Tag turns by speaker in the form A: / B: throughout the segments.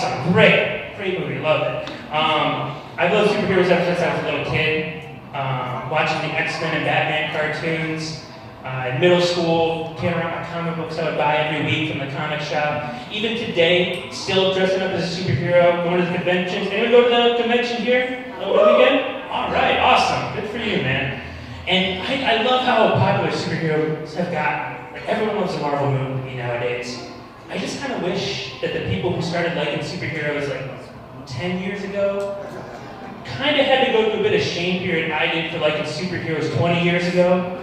A: awesome, great movie, love it. I've loved superheroes ever since I was a little kid. Watching the X-Men and Batman cartoons. In middle school, carrying around my comic books I would buy every week from the comic shop. Even today, still dressing up as a superhero, going to the conventions. Anyone go to the convention here over the weekend? All right, awesome, good for you, man. And I love how popular superheroes have gotten. Like, everyone loves a Marvel movie nowadays. I just kind of wish that the people who started liking superheroes like 10 years ago kind of had to go through a bit of shame period I did for liking superheroes 20 years ago.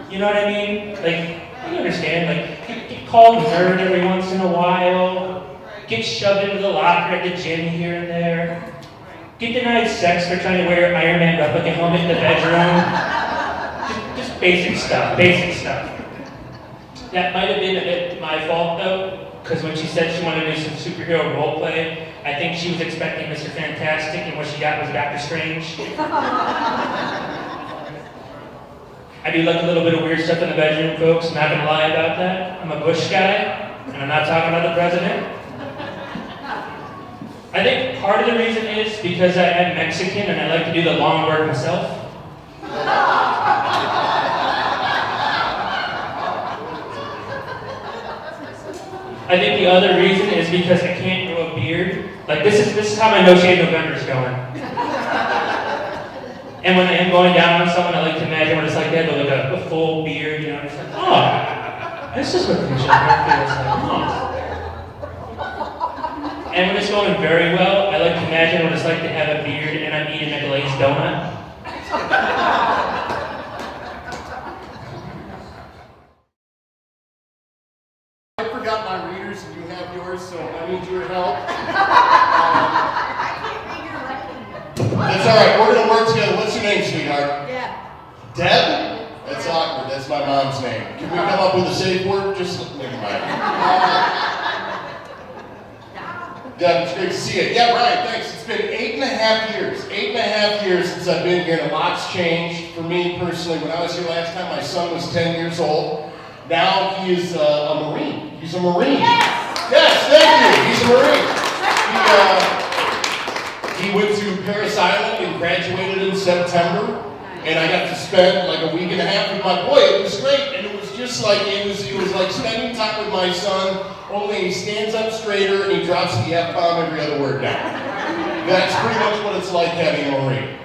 A: You know what I mean? Like, you understand, like, get called a nerd every once in a while, get shoved into the locker at the gym here and there, get denied sex for trying to wear your Iron Man replica helmet in the bedroom. Just basic stuff. That might have been a bit my fault, though, because when she said she wanted to do some superhero role play, I think she was expecting Mr. Fantastic, and what she got was Doctor Strange. I do like a little bit of weird stuff in the bedroom, folks. Not gonna lie about that. I'm a Bush guy, and I'm not talking about the president. I think part of the reason is because I am Mexican and I like to do the long work myself. I think the other reason is because I can't grow a beard. Like, this is how my No Shave November's going. And when I am going down on someone, I like to imagine what it's like to have like a full beard, you know, and it's like, oh, this is what facial hair feels like, And when it's going very well, I like to imagine what it's like to have a beard and I'm eating a glazed donut.
B: I forgot my readers and you have yours, so I need your help. That's all right. We're going to work together. What's your name, sweetheart?
C: Deb.
B: Deb? That's awkward. That's my mom's name. Can we come up with a safe word? Just never mind. Deb, it's great to see you. Yeah, Ryan, thanks. It's been 8.5 years. 8.5 years since I've been here, and a lot's changed for me personally. When I was here last time, my son was 10 years old. Now he is a Marine. He's a Marine. Yes, thank you. He's a Marine. He went to Paris Island and graduated in September, and I got to spend like a week and a half with my boy. It was great, and it was just like it was like spending time with my son. Only he stands up straighter and he drops the F-bomb every other word down. That's pretty much what it's like having a Marine.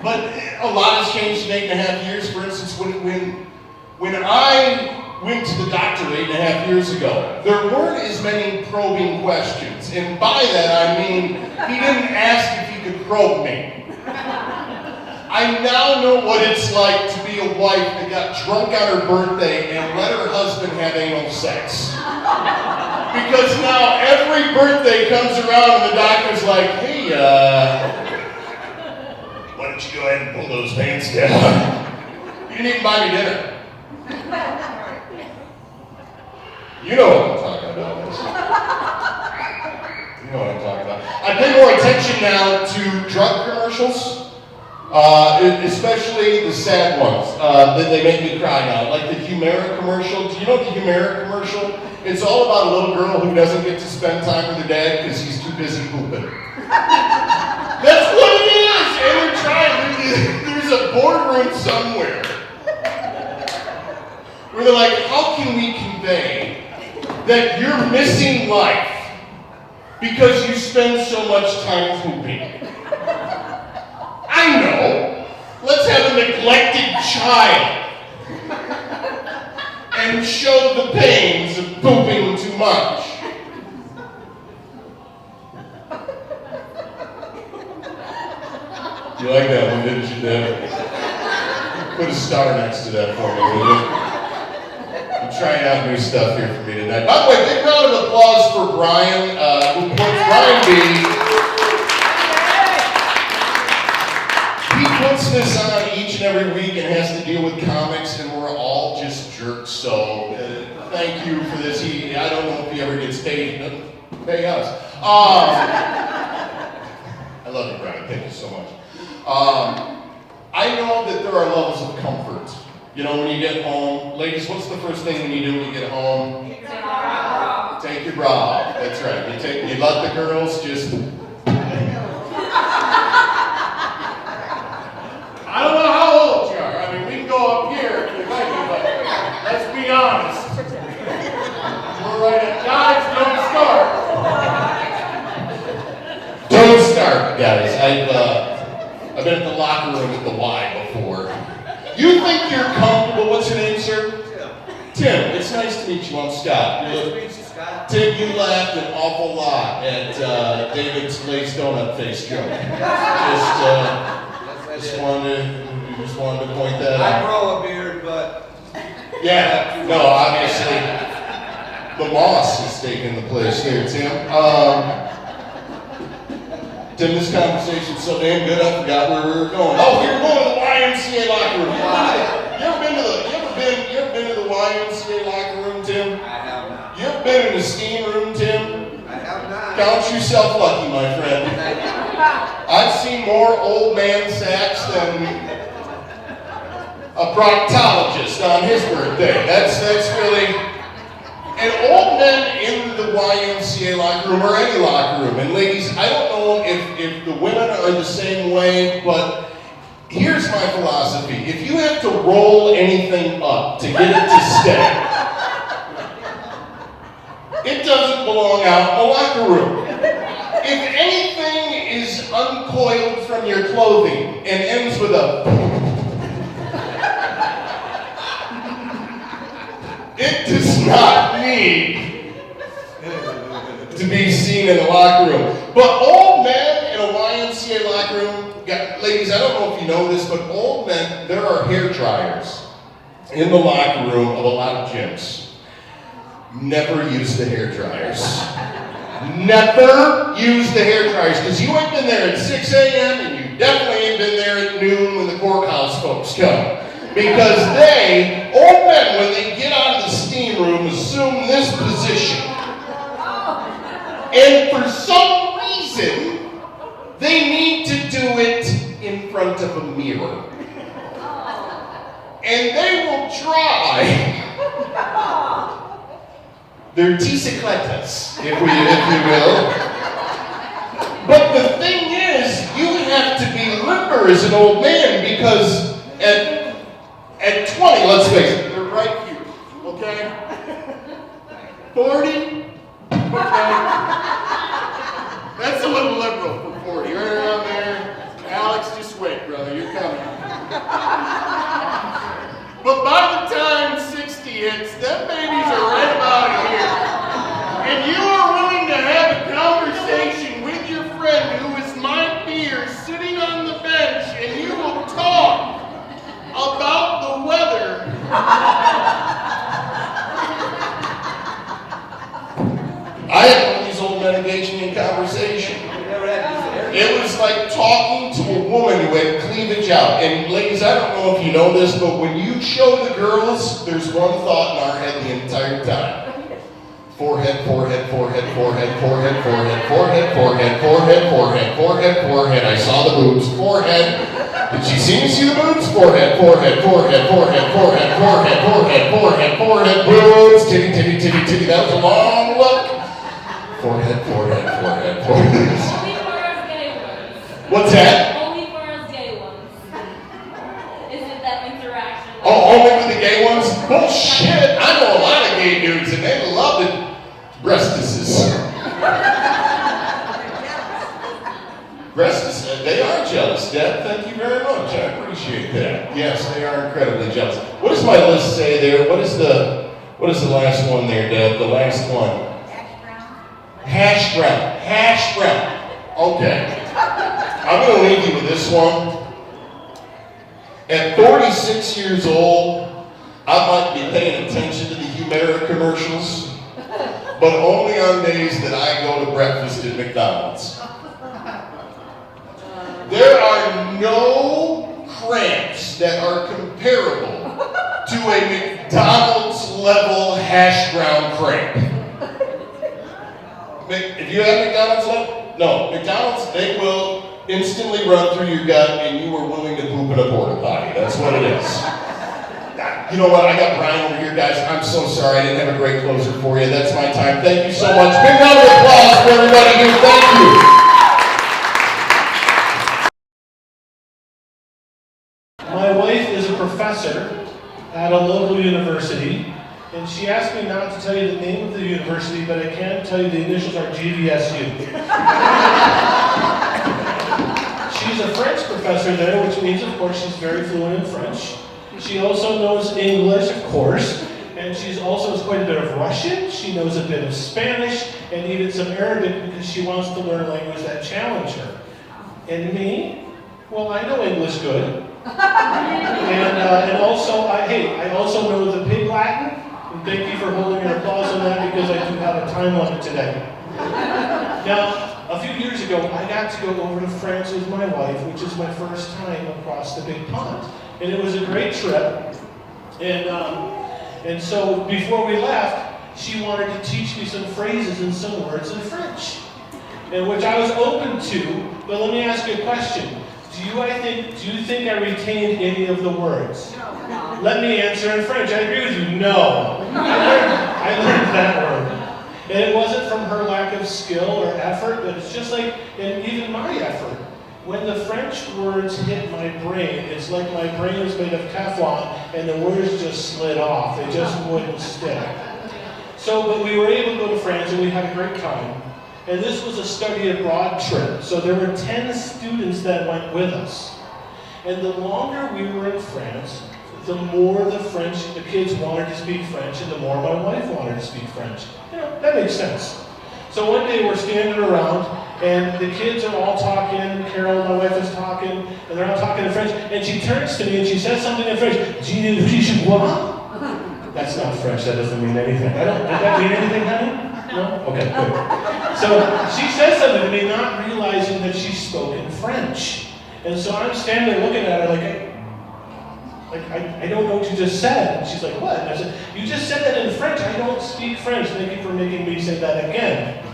B: But a lot has changed in 8.5 years. For instance, when I went to the doctor 8.5 years ago, there weren't as many probing questions. And by that I mean, he didn't ask if he could probe me. I now know what it's like to be a wife that got drunk on her birthday and let her husband have anal sex. Because now every birthday comes around and the doctor's like, hey, why don't you go ahead and pull those pants down? You didn't even buy me dinner. You know what I'm talking about. You know what I'm talking about. I pay more attention now to drug commercials, especially the sad ones that they make me cry now. Like the Humira commercial. Do you know the Humira commercial? It's all about a little girl who doesn't get to spend time with her dad because he's too busy pooping. That's what it is! And they're trying. There's a boardroom somewhere where they're like, how can we convey that you're missing life because you spend so much time pooping? I know. Let's have a neglected child and show the pains of pooping too much. You like that one, didn't you, Deb? Put a star next to that for me, will you? I'm trying out new stuff here for me tonight. By the way, big round of applause for Brian, who puts Brian B. He puts this on each and every week and has to deal with comics, and we're all just jerks. So thank you for this. I don't know if he ever gets paid. He doesn't pay us. I love you, Brian. Thank you so much. I know that there are levels of comfort. You know, when you get home, ladies, what's the first thing when you do when you get home? Take your bra off. Take your bra off. That's right. You let the girls just... I don't know how old you are. I mean, we can go up here if you'd like to, but let's be honest. We're right at guys, don't start. Don't start, guys. I've been at the locker room at the Y before. You think you're comfortable? What's your name, sir? Tim. It's nice to meet you. I'm Scott. Tim, you laughed an awful lot at David's Lay's donut face joke. Just wanted to point that out.
C: I grow a beard, but...
B: Yeah, no, obviously, the moss is taking the place here, Tim. Tim, this conversation's so damn good, I forgot where we were going. Oh, we were going to the YMCA locker room. You ever been to the YMCA locker room, Tim?
C: I have not.
B: You ever been in the steam room, Tim?
C: I have not.
B: Count yourself lucky, my friend. I've seen more old man sacks than a proctologist on his birthday. That's really... And old men in the YMCA locker room or any locker room, and ladies, I don't know if the women are the same way, but here's my philosophy. If you have to roll anything up to get it to stay, it doesn't belong out in the locker room. If anything is uncoiled from your clothing and ends with a... It does not need to be seen in the locker room. But old men in a YMCA locker room, ladies, I don't know if you know this, but old men, there are hair dryers in the locker room of a lot of gyms. Never use the hair dryers. Never use the hair dryers, because you ain't been there at 6 a.m. and you definitely ain't been there at noon when the courthouse folks come. Because they, old men, when they get out of the steam room, assume this position. And for some reason, they need to do it in front of a mirror. And they will try their bicicletas, if you will. But the thing is, you have to be limber as an old man, because at 20, let's face it, they're right here, okay? 40, okay? That's a little liberal for 40. Right around there. Alex, just wait, brother, you're coming. But by the time 60 hits, them babies are right about here. And you are willing to have a conversation with your friend who is my peer sitting on the bench, and you will talk about the weather. I had one of these old men engaging in conversation. It was like talking to a woman who had cleavage out. And ladies, I don't know if you know this, but when you show the girls, there's one thought in our head the entire time. Forehead, forehead, forehead, forehead, forehead, forehead, forehead, forehead, forehead, forehead, forehead, forehead. I saw the boobs. Forehead. Did she see me see the boobs? Forehead, forehead, forehead, forehead, forehead, forehead, forehead, forehead, forehead, boobs. Titty, titty, titty, titty. That was a long look. Forehead, forehead, forehead, forehead.
D: Only for us gay ones.
B: What's that?
D: Only for us gay ones. Is it that interaction?
B: Oh, only with the gay ones? Bullshit! I know a lot of gay dudes and they love it. Breastises. Breastises. They are jealous, Deb. Thank you very much. I appreciate that. Yes, they are incredibly jealous. What does my list say there? What is the last one there, Deb? The last one. Hash brown. Hash brown. Okay. I'm going to leave you with this one. At 46 years old, I might be paying attention to the Humera commercials, but only on days that I go to breakfast at McDonald's. There are no cramps that are comparable to a McDonald's level hash brown cramp. If you have McDonald's left, no. McDonald's, they will instantly run through your gut and you are willing to poop in a porta potty. That's what it is. You know what? I got Brian over here, guys. I'm so sorry. I didn't have a great closer for you. That's my time. Thank you so much. Big round of applause for everybody thank you.
E: My wife is a professor at a local university, and she asked me not to tell you the name of the university, but I can tell you the initials are GVSU. She's a French professor there, which means, of course, she's very fluent in French. She also knows English, of course, and she also knows quite a bit of Russian. She knows a bit of Spanish, and even some Arabic because she wants to learn a language that challenge her. And me? Well, I know English good. And also, I also know the Pig Latin. And thank you for holding your applause on that because I do have a time limit today. Now, a few years ago, I got to go over to France with my wife, which is my first time across the big pond. And it was a great trip. And so before we left, she wanted to teach me some phrases and some words in French, and which I was open to. But let me ask you a question. Do you think I retained any of the words? No. Let me answer in French. I agree with you. No. I learned that word. And it wasn't from her lack of skill or effort, but it's just like, and even my effort. When the French words hit my brain, it's like my brain was made of Teflon and the words just slid off. They just wouldn't stick. So, but we were able to go to France and we had a great time. And this was a study abroad trip. So there were 10 students that went with us. And the longer we were in France, the more the kids wanted to speak French, and the more my wife wanted to speak French. You know, that makes sense. So one day we're standing around, and the kids are all talking. Carol, my wife, is talking, and they're all talking in French. And she turns to me and she says something in French. That's not French. That doesn't mean anything. Did that mean anything, honey? No? Okay, good. So she says something to me, not realizing that she spoke in French. And so I'm standing there looking at her like I don't know what you just said. And she's like, what? And I said, you just said that in French. I don't speak French. Thank you for making me say that again.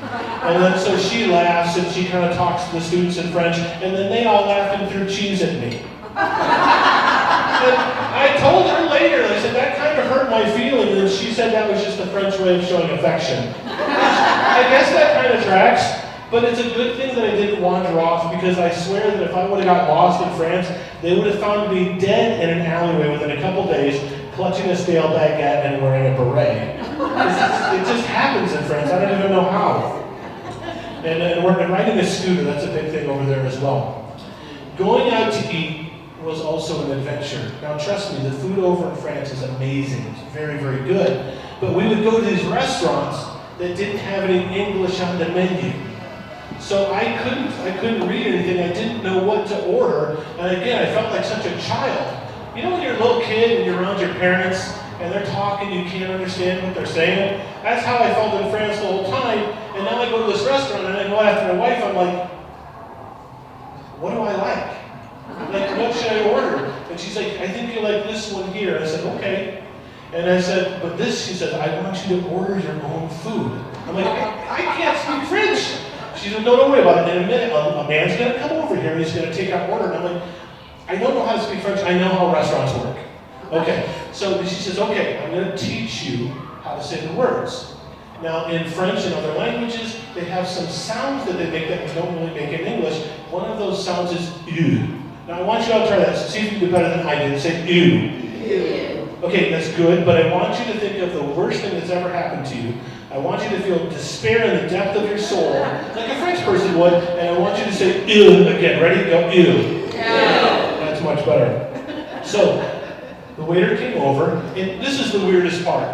E: And then so she laughs and she kind of talks to the students in French, and then they all laugh and threw cheese at me. And I told her later, I said, that kind of hurt my feelings, and she said that was just the French way of showing affection. I guess that kind of tracks. But it's a good thing that I didn't wander off, because I swear that if I would have got lost in France, they would have found me dead in an alleyway within a couple days, clutching a stale baguette and wearing a beret. It just happens in France. I don't even know how. And riding a scooter, that's a big thing over there as well. Going out to eat was also an adventure. Now trust me, the food over in France is amazing. It's very, very good. But we would go to these restaurants that didn't have any English on the menu. So I couldn't read anything. I didn't know what to order. And again, I felt like such a child. You know when you're a little kid and you're around your parents and they're talking, you can't understand what they're saying? That's how I felt in France the whole time. And now I go to this restaurant and I go after my wife, I'm like, what do I like? Like, what should I order? And she's like, I think you like this one here. And I said, okay. And I said, but this, she said, I want you to order your own food. I'm like, I can't speak French. She said, no, don't worry about it. In a minute, a man's going to come over here and he's going to take our order. And I'm like, I don't know how to speak French. I know how restaurants work. Okay. So she says, okay, I'm going to teach you how to say the words. Now, in French and other languages, they have some sounds that they make that we don't really make in English. One of those sounds is ew. Now, I want you all to try that. See if you can do better than I did. Say ew. Ew. Okay, that's good, but I want you to think of the worst thing that's ever happened to you. I want you to feel despair in the depth of your soul, like a French person would, and I want you to say ew again. Ready? Go ew. That's much better. So, the waiter came over, and this is the weirdest part.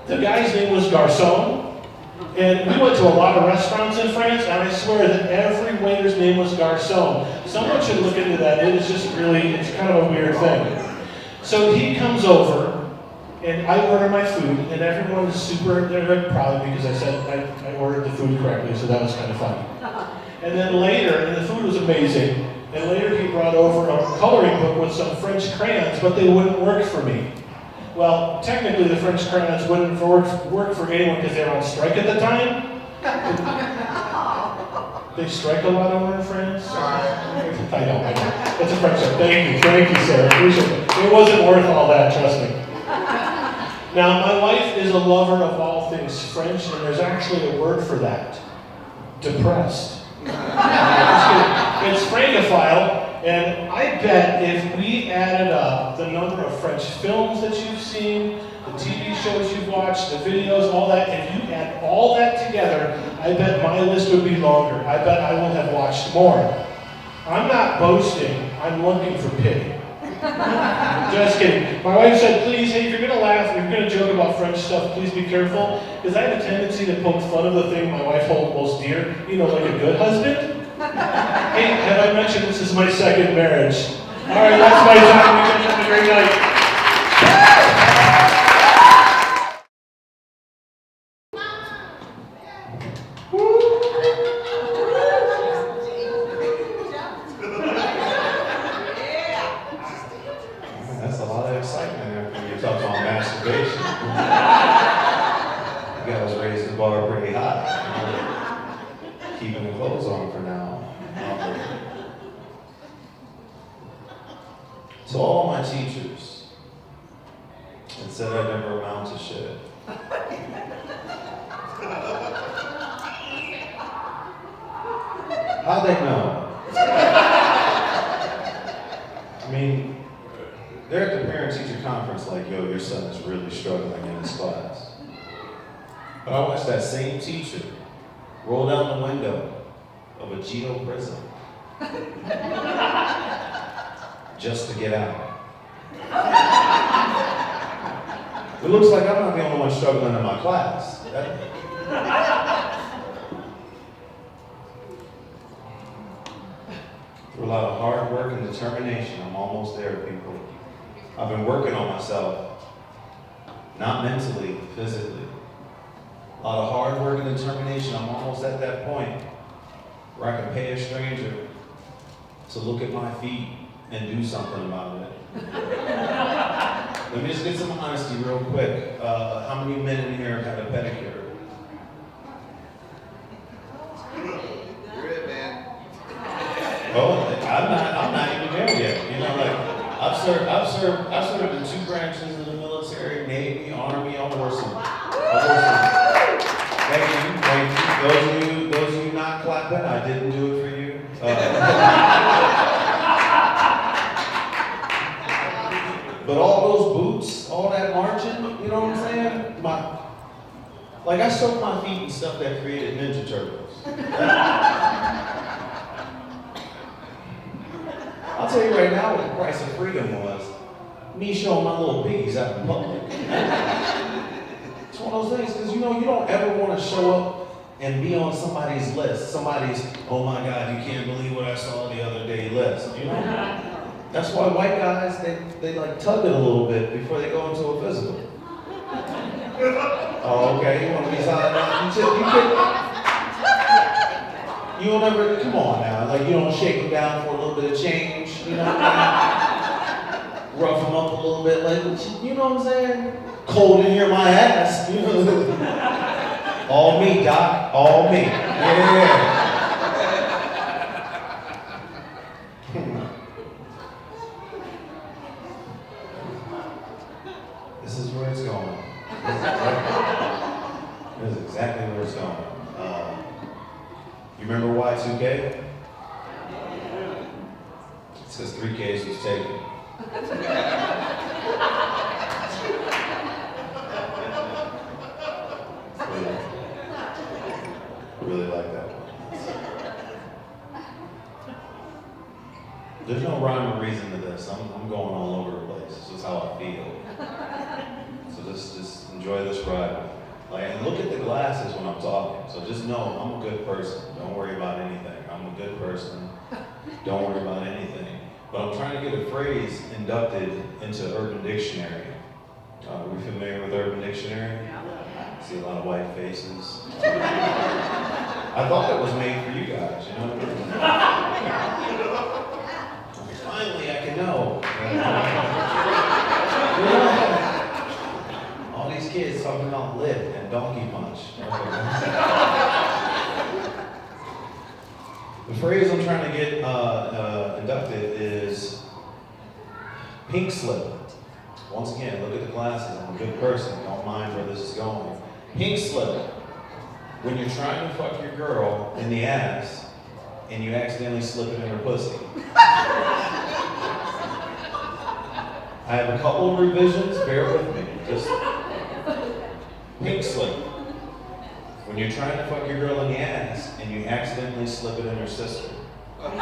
E: The guy's name was Garçon, and we went to a lot of restaurants in France, and I swear that every waiter's name was Garçon. Someone should look into that. It's kind of a weird thing. So he comes over, and I order my food, and everyone is they're very proud because I said I ordered the food correctly, so that was kind of funny. And then later, and the food was amazing, and later he brought over a coloring book with some French crayons, but they wouldn't work for me. Well, technically the French crayons wouldn't work for anyone because they were on strike at the time. They strike a lot over in France? I know. It's a French joke. Thank you, sir. I appreciate it. It wasn't worth all that, trust me. Now, my wife is a lover of all things French, and there's actually a word for that. depressed. It's Francophile, and I bet if we added up the number of French films that you've seen, the TV shows you've watched, the videos, all that, if you add all that together, I bet my list would be longer. I bet I will have watched more. I'm not boasting, I'm looking for pity. Just kidding. My wife said, please, hey, if you're going to laugh, if you're going to joke about French stuff, please be careful, because I have a tendency to poke fun of the thing my wife holds most dear, you know, like a good husband. Hey, have I mentioned this is my second marriage? All right, that's my time. You guys have a great night.
F: That's a lot of excitement after you talk about masturbation. You guys raised the bar pretty high. Keeping the clothes on for now. To all my teachers that said I never amount to shit. How'd they know? I mean, they're at the parent-teacher conference like, yo, your son is really struggling in his class. But I watched that same teacher roll down the window of a Gito prison just to get out. It looks like I'm not the only one struggling in my class. Through a lot of hard work and determination, I'm almost there, people. I've been working on myself, not mentally, physically. A lot of hard work and determination, I'm almost at that point where I can pay a stranger to look at my feet and do something about it. Let me just get some honesty real quick. How many men in here have had a pedicure?
C: You're it, man.
F: Oh, I'm not even there yet. You know, like I've served in 2 branches of the military, Navy, Army. I'll work some. Thank you. Those of you not clapping, I didn't do it for you. But all those boots, all that marching, you know what I'm saying? I soaked my feet in stuff that created Ninja Turtles. I'll tell you right now what the price of freedom was. Me showing my little piggies out in public. It's one of those things, because you don't ever want to show up and be on somebody's list. Somebody's, oh my God, you can't believe what I saw the other day list, you know? That's why white guys, they like tug it a little bit before they go into a physical. Oh, okay, you want to be solid now? You'll never, come on now, like you don't shake them down for a little bit of change, you know what I mean? Rough them up a little bit, like, you know what I'm saying? Cold in here, my ass, you know? All me, Doc, all me, yeah. This is where it's going. This is exactly where it's going. You remember Y2K? It's because 3Ks was taken. Really like that one. There's no rhyme or reason to this. I'm going all over the place. This is how I feel. So just enjoy this ride. And look at the glasses when I'm talking. So just know I'm a good person. Don't worry about anything. I'm a good person. Don't worry about anything. But I'm trying to get a phrase inducted into Urban Dictionary. Are we familiar with Urban Dictionary? I see a lot of white faces. I thought that was made for you guys, you know? Finally, I can know. All these kids talking about lip and donkey punch. The phrase I'm trying to get inducted is pink slip. Once again, look at the glasses. I'm a good person. Don't mind where this is going. Pink slip. When you're trying to fuck your girl in the ass and you accidentally slip it in her pussy. I have a couple of revisions, bear with me. Just pink slip. When you're trying to fuck your girl in the ass and you accidentally slip it in her sister.
C: Your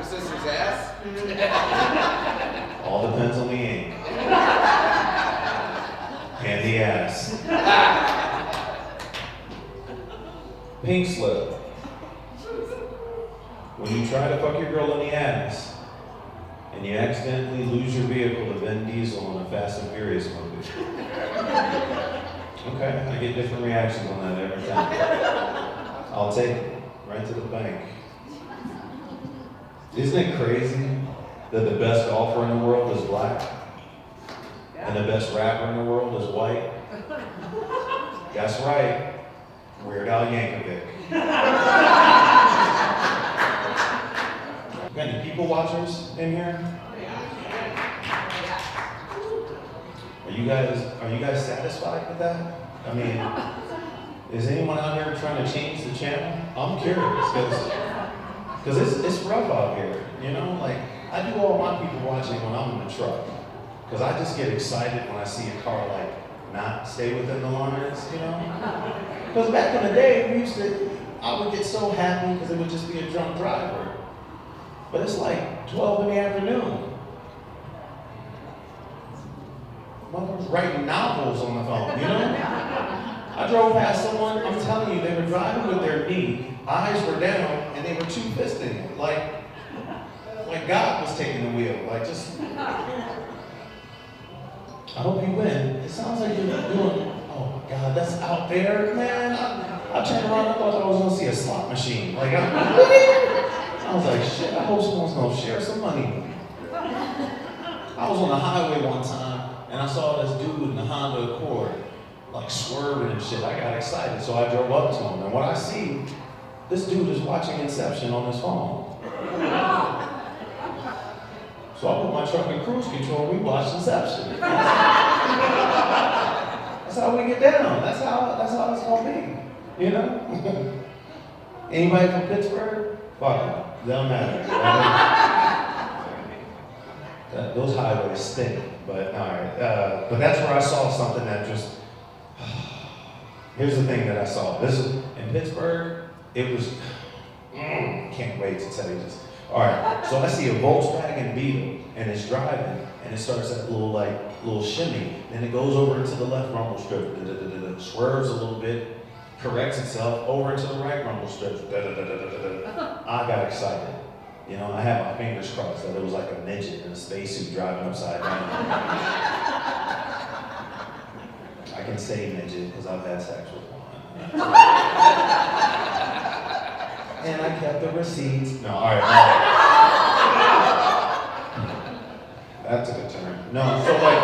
C: sister's ass?
F: All depends on the ink. And the ass. Pink slip. When you try to fuck your girl in the ass and you accidentally lose your vehicle to Vin Diesel in a Fast and Furious movie. Okay, I get different reactions on that every time. I'll take it right to the bank. Isn't it crazy that the best golfer in the world is black? And the best rapper in the world is white? That's right. Weird Al Yankovic. Got any people watchers in here? Are you guys satisfied with that? I mean, is anyone out here trying to change the channel? I'm curious because it's rough out here. You know, like I do all my people watching when I'm in the truck because I just get excited when I see a car like not stay within the lines. You know, because back in the day I would get so happy because it would just be a drunk driver. But it's like 12 in the afternoon. Mother's writing novels on the phone, you know? I drove past someone, I'm telling you, they were driving with their knee, eyes were down, and they were two-fisting it. Like God was taking the wheel. Like just, I hope you win. It sounds like you're doing, oh my God, that's out there, man. I turned around, I thought I was gonna see a slot machine. Like, I was like, shit, I hope someone's gonna share some money with me. I was on the highway one time, and I saw this dude in the Honda Accord, like swerving and shit. I got excited, so I drove up to him. And what I see, this dude is watching Inception on his phone. So I put my truck in cruise control, we watched Inception. That's how we get down. That's how it's gonna be. You know? Anybody from Pittsburgh? Fuck it. Doesn't matter. Those highways stink, but all right. But that's where I saw something that just. Here's the thing that I saw. This is in Pittsburgh. It was. Can't wait to tell you this. All right. So I see a Volkswagen Beetle, and it's driving, and it starts that little shimmy, then it goes over into the left rumble strip, swerves a little bit, corrects itself over into the right rumble strip. I got excited. You know, I had my fingers crossed that it was like a midget in a spacesuit driving upside down. I can say midget because I've had sex with one. And I kept the receipts. No, all right. That took a turn. No, so like,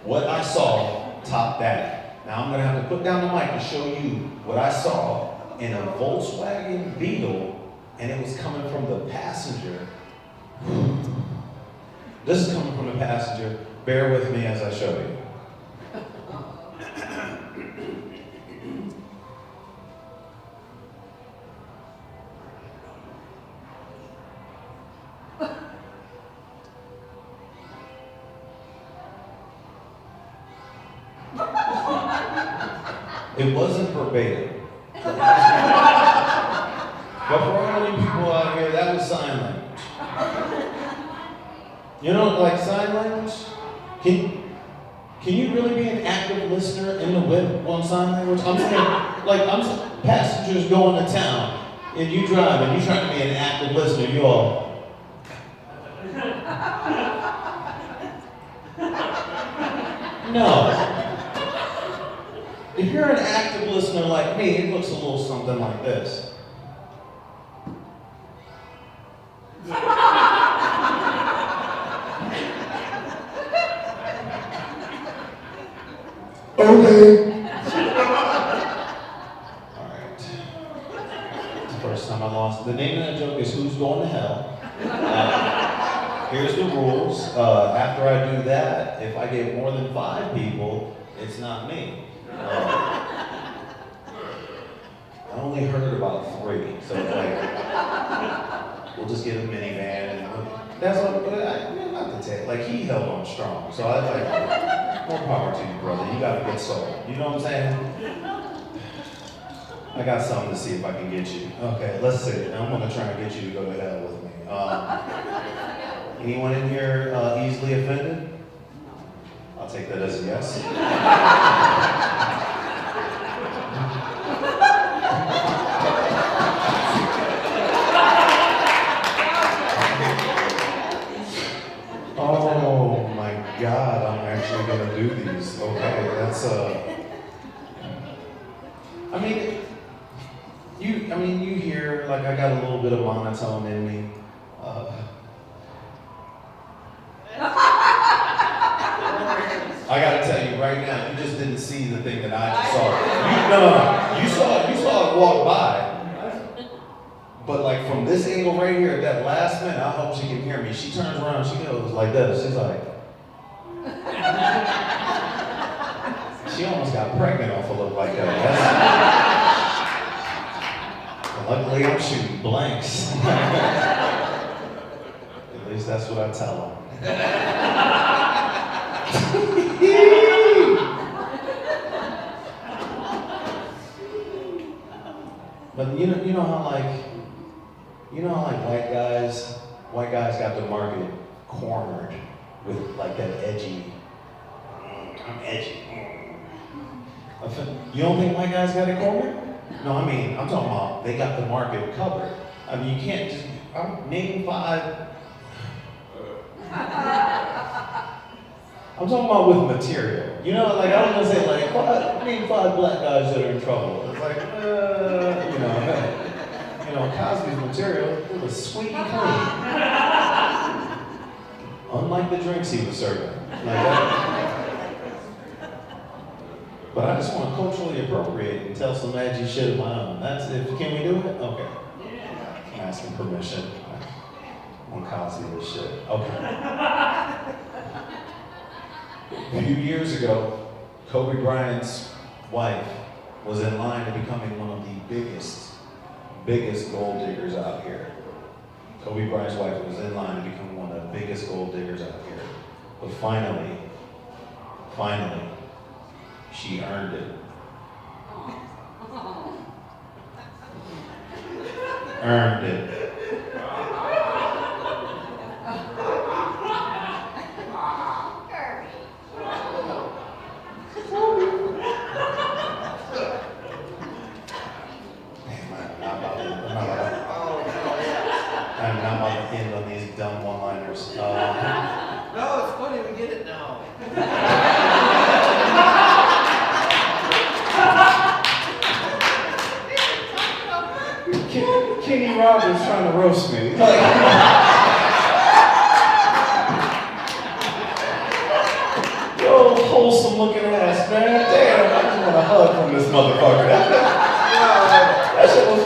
F: what I saw topped that. Now I'm gonna have to put down the mic and show you what I saw in a Volkswagen Beetle, and it was coming from the passenger. This is coming from the passenger. Bear with me as I show you. It wasn't verbatim. But for all you people out here, that was sign language. You know, like sign language? Can you really be an active listener in the whip on sign language? I'm saying, passengers going to town, and you drive, and you're trying to be an active listener, you all. No. If you're an active listener like me, it looks a little something like this. Okay. Alright. It's the first time I lost. The name of that joke is Who's Going to Hell? Here's the rules. After I do that, if I get more than 5 people, it's not me. I only heard about 3, so it's like, we'll just get a minivan and that's what, not to take, like he held on strong. So I like, more power to you, brother. You gotta get sold. You know what I'm saying? I got something to see if I can get you. Okay, let's see. I'm gonna try and get you to go to hell with me. Anyone in here easily offended? I'll take that as a yes. Oh my God, I'm actually gonna do these. Okay, that's you hear, like I got a little bit of monotone in me. I gotta tell you right now, you just didn't see the thing that I just saw. You saw it walk by. But like from this angle right here, at that last minute, I hope she can hear me. She turns around, she goes like this. She's like, she almost got pregnant off a look like that. Luckily, I'm shooting blanks. At least that's what I tell them. But you know how white guys got the market cornered with like that edgy, I'm edgy. You don't think white guys got it cornered? No, I mean, I'm talking about they got the market covered. I mean, you can't just, name 5. I'm talking about with material. You know, like I don't want to say like, name 5 black guys that are in trouble. It's like, Cosby's material, it was squeaky clean. Unlike the drinks he was serving. Like that. But I just want to culturally appropriate and tell some edgy shit of my own. Can we do it? Okay. I'm asking permission. On Cosby this shit. Okay. A few years ago, Kobe Bryant's wife was in line to becoming one of the biggest gold diggers out here. Kobe Bryant's wife was in line to become one of the biggest gold diggers out here. But finally, she earned it. Earned it. I'm not about to end on these dumb one-liners.
C: No, it's funny, we get it now.
E: Kenny Rogers trying to roast me. Yo, wholesome looking ass, man. Damn, I just want a hug from this motherfucker. That shit was